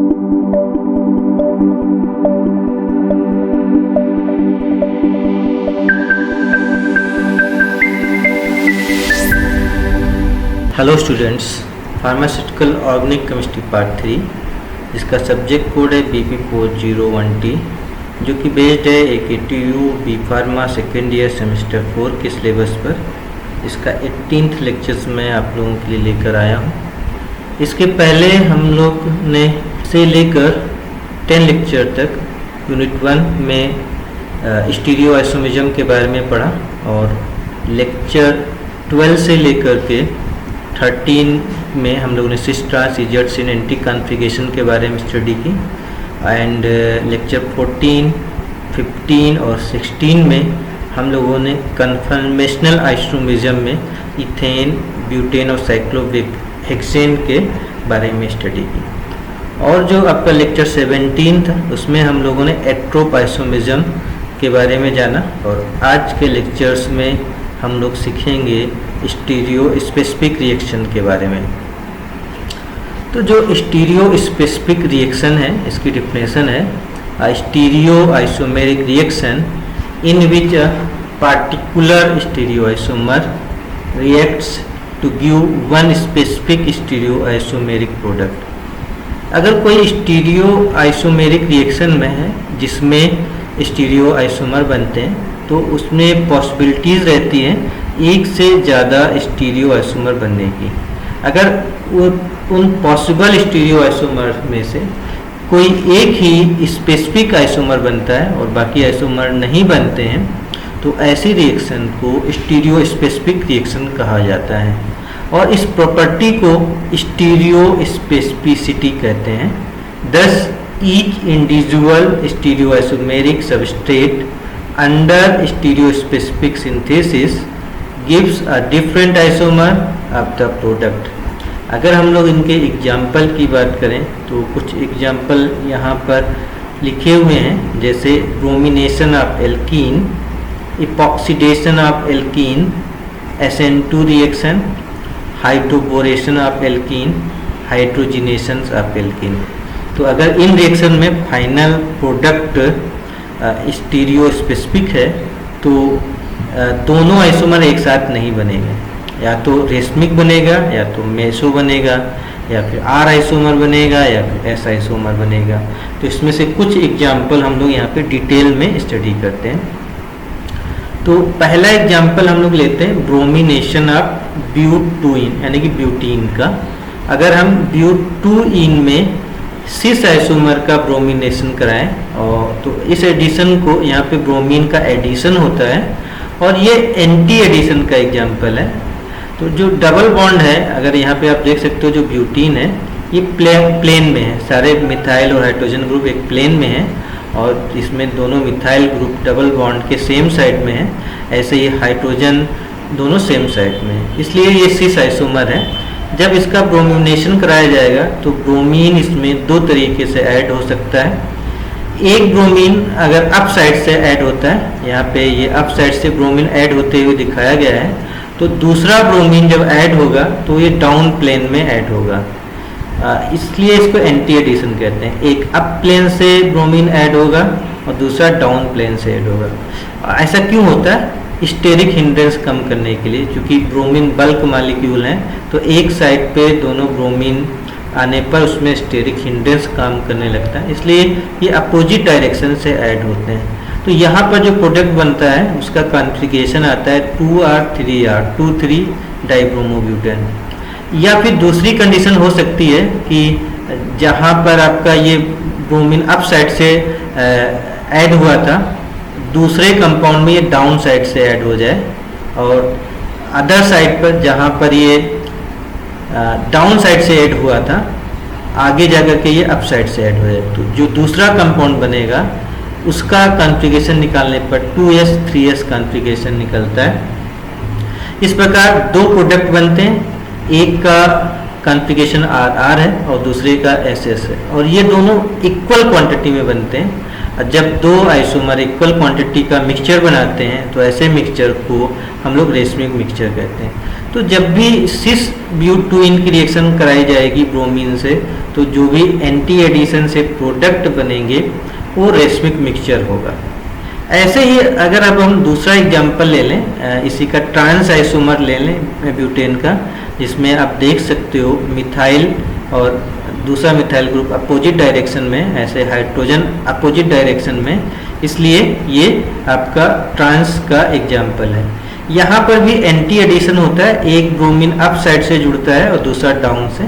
Hello students, pharmaceutical organic chemistry part 3 जिसका subject code है BP4001T जो कि बेस्ड है AKTU B pharma second year semester 4 के सिलेबस पर। इसका 18th लेक्चर्स मैं आप लोगों के लिए लेकर आया हूँ। इसके पहले हम लोग ने से लेकर 10 लेक्चर तक यूनिट 1 में स्टीरियो आइसोमेरिज्म के बारे में पढ़ा और लेक्चर 12 से लेकर के 13 में हम लोगों ने सिस ट्रांस इजर्ट्स इन एंटी कॉन्फ़िगरेशन के बारे में स्टडी की एंड लेक्चर 14, 15 और 16 में हम लोगों ने कन्फर्मेशनल आइसोमेरिज्म में इथेन, ब्यूटेन और साइक्लोहेक्सेन के बारे में स्टडी की। और जो आपका लेक्चर 17 था उसमें हम लोगों ने एट्रोप आइसोमेरिज्म के बारे में जाना और आज के लेक्चर्स में हम लोग सीखेंगे स्टीरियो स्पेसिफिक रिएक्शन के बारे में। तो जो स्टीरियो स्पेसिफिक रिएक्शन है इसकी डिफिनेशन है stereo isomeric reaction in which a particular stereo isomer reacts to give one specific stereo isomeric product. अगर कोई स्टीरियो आइसोमेरिक रिएक्शन में है जिसमें स्टीरियो आइसोमर बनते हैं तो उसमें पॉसिबिलिटीज़ रहती हैं एक से ज़्यादा स्टीरियो आइसोमर बनने की। अगर उन पॉसिबल स्टीरियो आइसोमर में से कोई एक ही स्पेसिफिक आइसोमर बनता है और बाकी आइसोमर नहीं बनते हैं तो ऐसी रिएक्शन को स्टीरियो स्पेसिफिक रिएक्शन कहा जाता है और इस प्रॉपर्टी को स्टीरियो स्पेसिफिसिटी कहते हैं। दस each individual stereo isomeric substrate under stereo specific synthesis gives a different isomer of the product। अगर हम लोग इनके एग्जाम्पल की बात करें तो कुछ एग्जाम्पल यहाँ पर लिखे हुए हैं, जैसे bromination of alkene, epoxidation of alkene, SN2 reaction, hydroboration of alkene, hydrogenation of alkene. तो अगर इन रिएक्शन में फाइनल प्रोडक्ट स्टीरियो स्पेसिफिक है तो दोनों आइसोमर एक साथ नहीं बनेंगे, या तो रेशमिक बनेगा या तो मेसो बनेगा या फिर आर आइसोमर बनेगा या फिर एस आइसोमर बनेगा। तो इसमें से कुछ एग्जाम्पल हम लोग यहाँ पे डिटेल में स्टडी करते हैं। तो पहला एग्जाम्पल हम लोग लेते हैं ब्रोमिनेशन ऑफ ब्यूटूइन यानी कि ब्यूटीन का। अगर हम ब्यूटूइन में सिस आइसोमर का ब्रोमिनेशन कराएं और तो इस एडिशन को यहाँ पे ब्रोमीन का एडिशन होता है और ये एंटी एडिशन का एग्जाम्पल है। तो जो डबल बॉन्ड है, अगर यहाँ पे आप देख सकते हो जो ब्यूटीन है ये प्लेन में है, सारे मिथाइल और हाइड्रोजन ग्रुप एक प्लेन में है और इसमें दोनों मिथाइल ग्रुप डबल बॉन्ड के सेम साइड में है, ऐसे ये हाइड्रोजन दोनों सेम साइड में है, इसलिए ये सिस आइसोमर है। जब इसका ब्रोमिनेशन कराया जाएगा तो ब्रोमीन इसमें दो तरीके से ऐड हो सकता है। एक ब्रोमीन अगर अप साइड से ऐड होता है, यहाँ पे ये अप साइड से ब्रोमीन ऐड होते हुए दिखाया गया है, तो दूसरा ब्रोमीन जब ऐड होगा तो ये डाउन प्लेन में ऐड होगा, इसलिए इसको एंटी एडिशन कहते हैं। एक अप प्लेन से ब्रोमीन ऐड होगा और दूसरा डाउन प्लेन से ऐड होगा। ऐसा क्यों होता है? स्टेरिक हिंड्रेंस कम करने के लिए, क्योंकि ब्रोमीन बल्क मॉलिक्यूल हैं तो एक साइड पे दोनों ब्रोमीन आने पर उसमें स्टेरिक हिंड्रेंस काम करने लगता है, इसलिए ये अपोजिट डायरेक्शन से ऐड होते हैं। तो यहाँ पर जो प्रोडक्ट बनता है उसका कॉन्फ़िगरेशन आता है 2R 3R 2,3 डाइब्रोमोब्यूटेन। या फिर दूसरी कंडीशन हो सकती है कि जहाँ पर आपका ये ब्रोमीन अप साइड से ऐड हुआ था, दूसरे कंपाउंड में ये डाउन साइड से ऐड हो जाए और अदर साइड पर जहाँ पर ये डाउन साइड से ऐड हुआ था आगे जाकर के ये अप साइड से ऐड हो जाए। तो जो दूसरा कंपाउंड बनेगा उसका कॉन्फ़िगरेशन निकालने पर 2S 3S कॉन्फ़िगरेशन निकलता है। इस प्रकार दो प्रोडक्ट बनते हैं, एक का कॉन्फ़िगरेशन RR है और दूसरे का SS है और ये दोनों इक्वल क्वांटिटी में बनते हैं। जब दो आइसोमर इक्वल क्वांटिटी का मिक्सचर बनाते हैं तो ऐसे मिक्सचर को हम लोग रेशमिक मिक्सचर कहते हैं। तो जब भी सिस ब्यूटूइन की रिएक्शन कराई जाएगी ब्रोमीन से, तो जो भी एंटी एडिशन से प्रोडक्ट बनेंगे वो रेशमिक मिक्सचर होगा। ऐसे ही अगर अब हम दूसरा एग्जांपल ले लें, इसी का ट्रांस आइसोमर ले लें ब्यूटेन का, जिसमें आप देख सकते हो मिथाइल और दूसरा मिथाइल ग्रुप अपोजिट डायरेक्शन में, ऐसे हाइड्रोजन अपोजिट डायरेक्शन में, इसलिए ये आपका ट्रांस का एग्जाम्पल है। यहाँ पर भी एंटी एडिशन होता है, एक ब्रोमीन अप साइड से जुड़ता है और दूसरा डाउन से।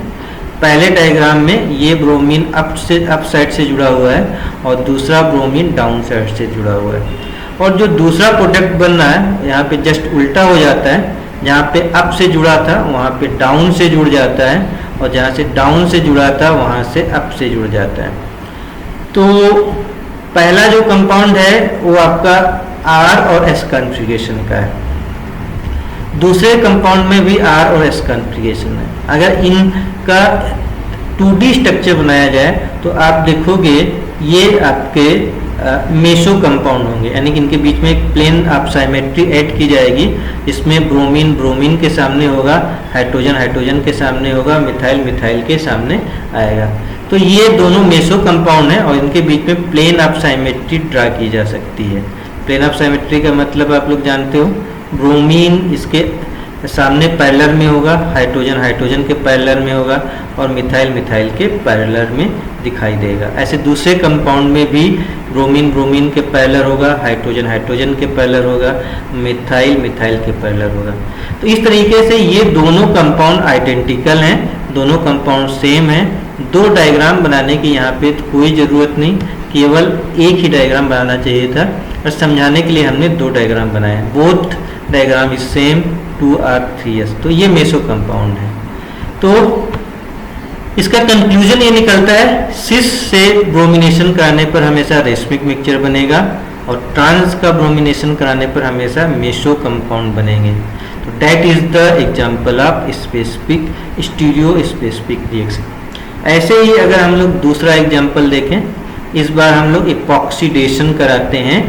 पहले डायग्राम में ये ब्रोमीन अप साइड से जुड़ा हुआ है और दूसरा ब्रोमीन डाउन साइड से जुड़ा हुआ है। और जो दूसरा प्रोडक्ट बन रहा है यहाँ पे जस्ट उल्टा हो जाता है, जहाँ पे अप से जुड़ा था वहाँ पे डाउन से जुड़ जाता है, और जहाँ से डाउन से जुड़ा था वहाँ से अप से जुड़ जाता है। तो पहला जो कंपाउंड है वो आपका आर और एस कॉन्फ़िगरेशन का है, दूसरे कंपाउंड में भी आर और एस कॉन्फ़िगरेशन है। अगर इनका 2D स्ट्रक्चर बनाया जाए तो आप देखोगे ये आपके मेसो कंपाउंड होंगे, यानी कि इनके बीच में एक प्लेन आप साइमेट्री ऐड की जाएगी, इसमें ब्रोमीन ब्रोमीन के सामने होगा, हाइड्रोजन हाइड्रोजन के सामने होगा, मिथाइल मिथाइल के सामने आएगा। तो ये दोनों मेसो कंपाउंड हैं और इनके बीच में प्लेन ऑफ साइमेट्री ड्रा की जा सकती है। प्लेन ऑफ साइमेट्री का मतलब आप लोग जानते हो, ब्रोमीन इसके सामने पैरेलल में होगा, हाइड्रोजन हाइड्रोजन के पैरेलल में होगा और मिथाइल मिथाइल के पैरेलल में दिखाई देगा। ऐसे दूसरे कंपाउंड में भी ब्रोमीन ब्रोमीन के पैरेलल होगा, हाइड्रोजन हाइड्रोजन के पैरेलल होगा, मिथाइल मिथाइल के पैरेलल होगा। तो इस तरीके से ये दोनों कंपाउंड आइडेंटिकल हैं, दोनों कंपाउंड सेम हैं। दो डायग्राम बनाने की यहाँ पे कोई ज़रूरत नहीं, केवल एक ही डायग्राम बनाना चाहिए था, और समझाने के लिए हमने दो डायग्राम बनाए हैं। Both diagram is same 2R3S। तो ये मेसो कंपाउंड है। तो इसका कंक्लूजन ये निकलता है, सिस से ब्रोमिनेशन कराने पर हमेशा रेशमिक मिक्सचर बनेगा और ट्रांस का ब्रोमिनेशन कराने पर हमेशा मेसो कंपाउंड बनेंगे। तो that is the example of specific stereo specific reaction. ऐसे ही अगर हम लोग दूसरा एग्जांपल देखें, इस बार हम लोग इपॉक्सीडेशन कराते हैं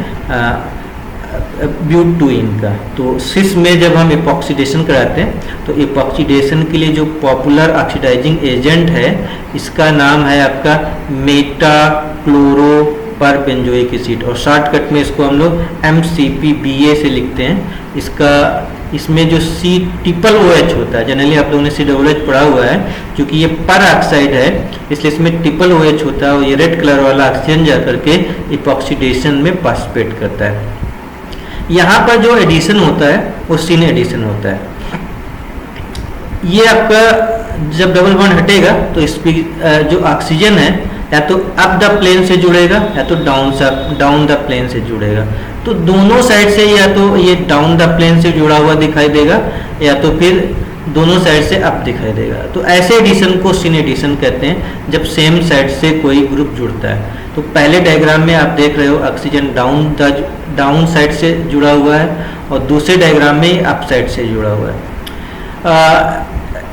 ब्यूटूइन का। तो सिस में जब हम इपॉक्सीडेशन कराते हैं तो इपॉक्सीडेशन के लिए जो पॉपुलर ऑक्सीडाइजिंग एजेंट है, इसका नाम है आपका मेटा क्लोरो पर बेंजोइक एसिड, और शॉर्टकट में इसको हम लोग MCPBA से लिखते हैं। इसमें जो C OH होता है, जनरली आप लोगों ने COOH पढ़ा हुआ है, क्योंकि ये पर ऑक्साइड है इसलिए इसमें OOH होता है और ये रेड कलर वाला ऑक्सीजन जा करके इपॉक्सीडेशन में पार्टिसिपेट करता है। यहाँ पर जो एडिशन होता है वो सिन एडिशन होता है। ये आपका जब डबल बॉन्ड हटेगा तो इसकी जो ऑक्सीजन है या तो अप द प्लेन से जुड़ेगा या तो डाउन द प्लेन से जुड़ेगा। तो दोनों साइड से या तो ये डाउन द प्लेन से जुड़ा हुआ दिखाई देगा या तो फिर दोनों साइड से अप दिखाई देगा। तो ऐसे एडिशन को सिन एडिशन कहते हैं, जब सेम साइड से कोई ग्रुप जुड़ता है। तो पहले डायग्राम में आप देख रहे हो ऑक्सीजन डाउन साइड से जुड़ा हुआ है और दूसरे डायग्राम में अप साइड से जुड़ा हुआ है।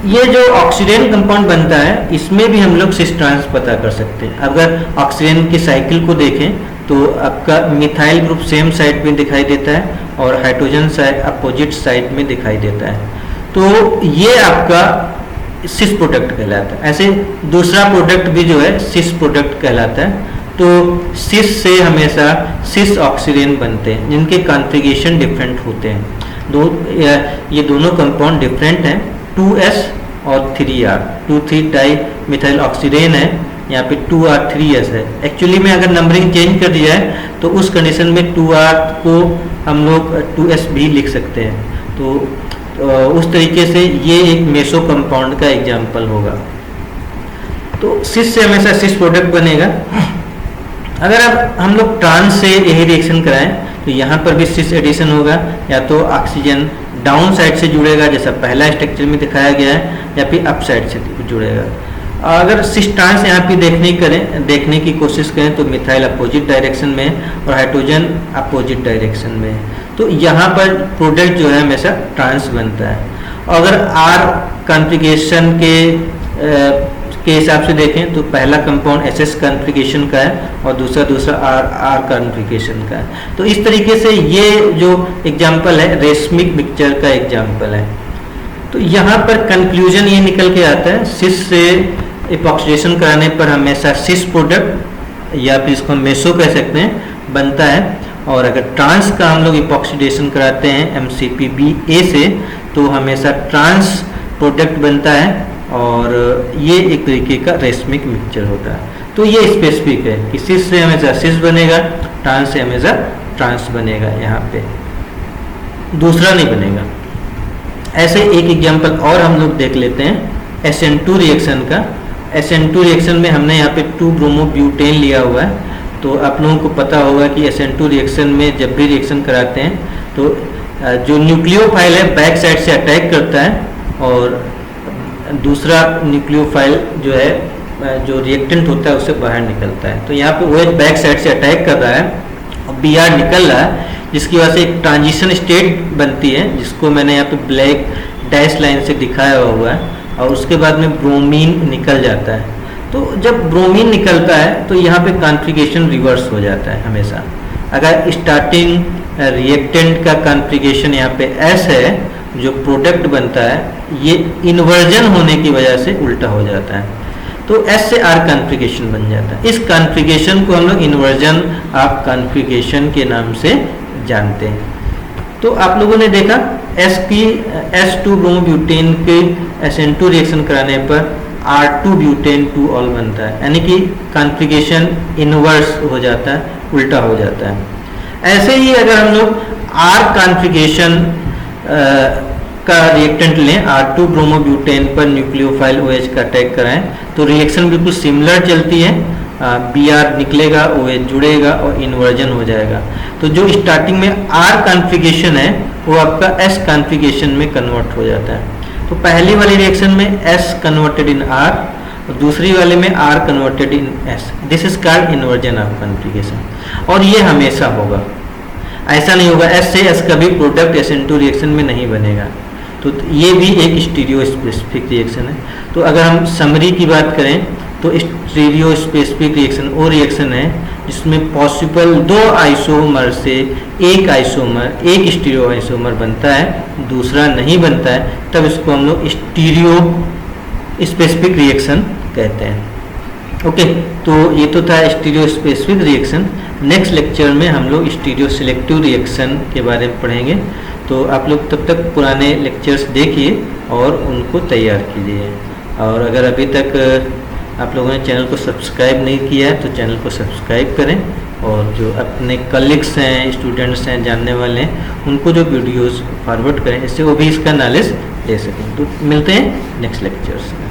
ये जो ऑक्सीडेंट कंपाउंड बनता है इसमें भी हम लोग सिस ट्रांस पता कर सकते हैं। अगर ऑक्सीजन की साइकिल को देखें तो आपका मिथाइल ग्रुप सेम साइड में दिखाई देता है और हाइड्रोजन साइड अपोजिट साइड में दिखाई देता है। तो ये आपका सिस प्रोडक्ट कहलाता है। ऐसे दूसरा प्रोडक्ट भी जो है सिस प्रोडक्ट कहलाता है। तो सिस से हमेशा सिस ऑक्सीडेन बनते हैं जिनके कॉन्फ़िगरेशन डिफरेंट होते हैं। ये दोनों कंपाउंड डिफरेंट हैं, 2S और 3R। 2,3 डाई मिथाइल ऑक्सीडेन है, यहाँ पे 2R3S है। एक्चुअली में अगर नंबरिंग चेंज कर दिया है तो उस कंडीशन में 2R को हम लोग 2S भी लिख सकते हैं। तो उस तरीके से ये एक मेसो कंपाउंड का एग्जाम्पल होगा। तो सिस से हमेशा सिस प्रोडक्ट बनेगा। अगर अब हम लोग ट्रांस से यही रिएक्शन कराएं तो यहाँ पर भी सिस एडिशन होगा, या तो ऑक्सीजन डाउन साइड से जुड़ेगा जैसा पहला स्ट्रक्चर में दिखाया गया है, या फिर अप साइड से जुड़ेगा। अगर सिस ट्रांस यहाँ पे देखने की कोशिश करें तो मिथाइल अपोजिट डायरेक्शन में और हाइड्रोजन अपोजिट डायरेक्शन में। तो यहाँ पर प्रोडक्ट जो है हमेशा ट्रांस बनता है। अगर आर कॉन्फ़िगरेशन के हिसाब से देखें तो पहला कंपाउंड SS कॉन्फ़िगरेशन का है और दूसरा आर कॉन्फ़िगरेशन का है। तो इस तरीके से ये जो एग्जाम्पल है रेशमिक मिक्सचर का एग्जाम्पल है। तो यहाँ पर कंक्लूजन ये निकल के आता है, सिस से इपॉक्सीडेशन कराने पर हमेशा सिस प्रोडक्ट या फिर इसको मेसो कह सकते हैं बनता है, और अगर ट्रांस का हम लोग इपॉक्सीडेशन कराते हैं MCPBA से तो हमेशा ट्रांस प्रोडक्ट बनता है, और ये एक तरीके का रेशमिक मिक्सचर होता है। तो ये स्पेसिफिक है कि सिस से हमेशा सिस बनेगा, ट्रांस से हमेशा ट्रांस बनेगा, यहाँ पे दूसरा नहीं बनेगा। ऐसे एक एग्जांपल और हम लोग देख लेते हैं SN2 रिएक्शन का। SN2 रिएक्शन में हमने यहाँ पे 2-ब्रोमोब्यूटेन लिया हुआ है। तो आप लोगों को पता होगा कि SN2 रिएक्शन में जब भी रिएक्शन कराते हैं तो जो न्यूक्लियोफाइल है बैक साइड से अटैक करता है, और दूसरा न्यूक्लियोफाइल जो है जो रिएक्टेंट होता है उससे बाहर निकलता है। तो यहाँ पे OH बैक साइड से अटैक कर रहा है और Br निकल रहा है, जिसकी वजह से एक ट्रांजिशन स्टेट बनती है, जिसको मैंने यहाँ पे ब्लैक डैश लाइन से दिखाया हुआ है, और उसके बाद में ब्रोमीन निकल जाता है। तो जब ब्रोमीन निकलता है तो यहाँ पे कॉन्फ़िगरेशन रिवर्स हो जाता है हमेशा। अगर स्टार्टिंग रिएक्टेंट का कॉन्फ़िगरेशन यहाँ पे S है, जो प्रोडक्ट बनता है ये इन्वर्जन होने की वजह से उल्टा हो जाता है, तो S से R कॉन्फ़िगरेशन बन जाता है। इस कॉन्फ़िगरेशन को हम लोग इन्वर्जन ऑफ कॉन्फ़िगरेशन के नाम से जानते हैं। तो आप लोगों ने देखा S2 ब्रोमोब्यूटेन के SN2 रिएक्शन कराने पर R2 ब्यूटेन 2 ऑल बनता है, यानी कि कॉन्फ़िगरेशन इन्वर्स हो जाता है, उल्टा हो जाता है। ऐसे ही अगर हम लोग R कॉन्फ़िगरेशन का रिएक्टेंट लें, R2 ब्रोमोब्यूटेन पर न्यूक्लियोफाइल OH का अटैक कराएं तो रिएक्शन बिल्कुल सिमिलर चलती है। Br निकलेगा, OH जुड़ेगा और इन्वर्जन हो जाएगा। तो जो स्टार्टिंग में R कॉन्फ़िगरेशन है वो आपका S कॉन्फ़िगरेशन में कन्वर्ट हो जाता है। तो पहली वाली रिएक्शन में S कन्वर्टेड इन R और दूसरी वाले में R converted in S। This is called inversion of configuration, और ये हमेशा होगा, ऐसा नहीं होगा S से S कभी प्रोडक्ट SN2 रिएक्शन में नहीं बनेगा। तो ये भी एक स्टीरियो स्पेसिफिक रिएक्शन है। तो अगर हम समरी की बात करें तो स्टीरियो स्पेसिफिक रिएक्शन वो रिएक्शन है जिसमें पॉसिबल 2 आइसोमर से एक आइसोमर, एक स्टीरियो आइसोमर बनता है, दूसरा नहीं बनता है, तब इसको हम लोग स्टीरियो स्पेसिफिक रिएक्शन कहते हैं। ओके, तो ये तो था stereo specific reaction. Next lecture में हम लोग स्टीरियो सिलेक्टिव रिएक्शन के बारे में पढ़ेंगे। तो आप लोग तब तक पुराने लेक्चर्स देखिए और उनको तैयार कीजिए। और अगर अभी तक आप लोगों ने चैनल को सब्सक्राइब नहीं किया है तो चैनल को सब्सक्राइब करें, और जो अपने कलीग्स हैं, स्टूडेंट्स हैं, जानने वाले हैं, उनको जो वीडियोस फॉरवर्ड करें, इससे वो भी इसका नॉलेज ले सकें। तो मिलते हैं नेक्स्ट लेक्चर्स में।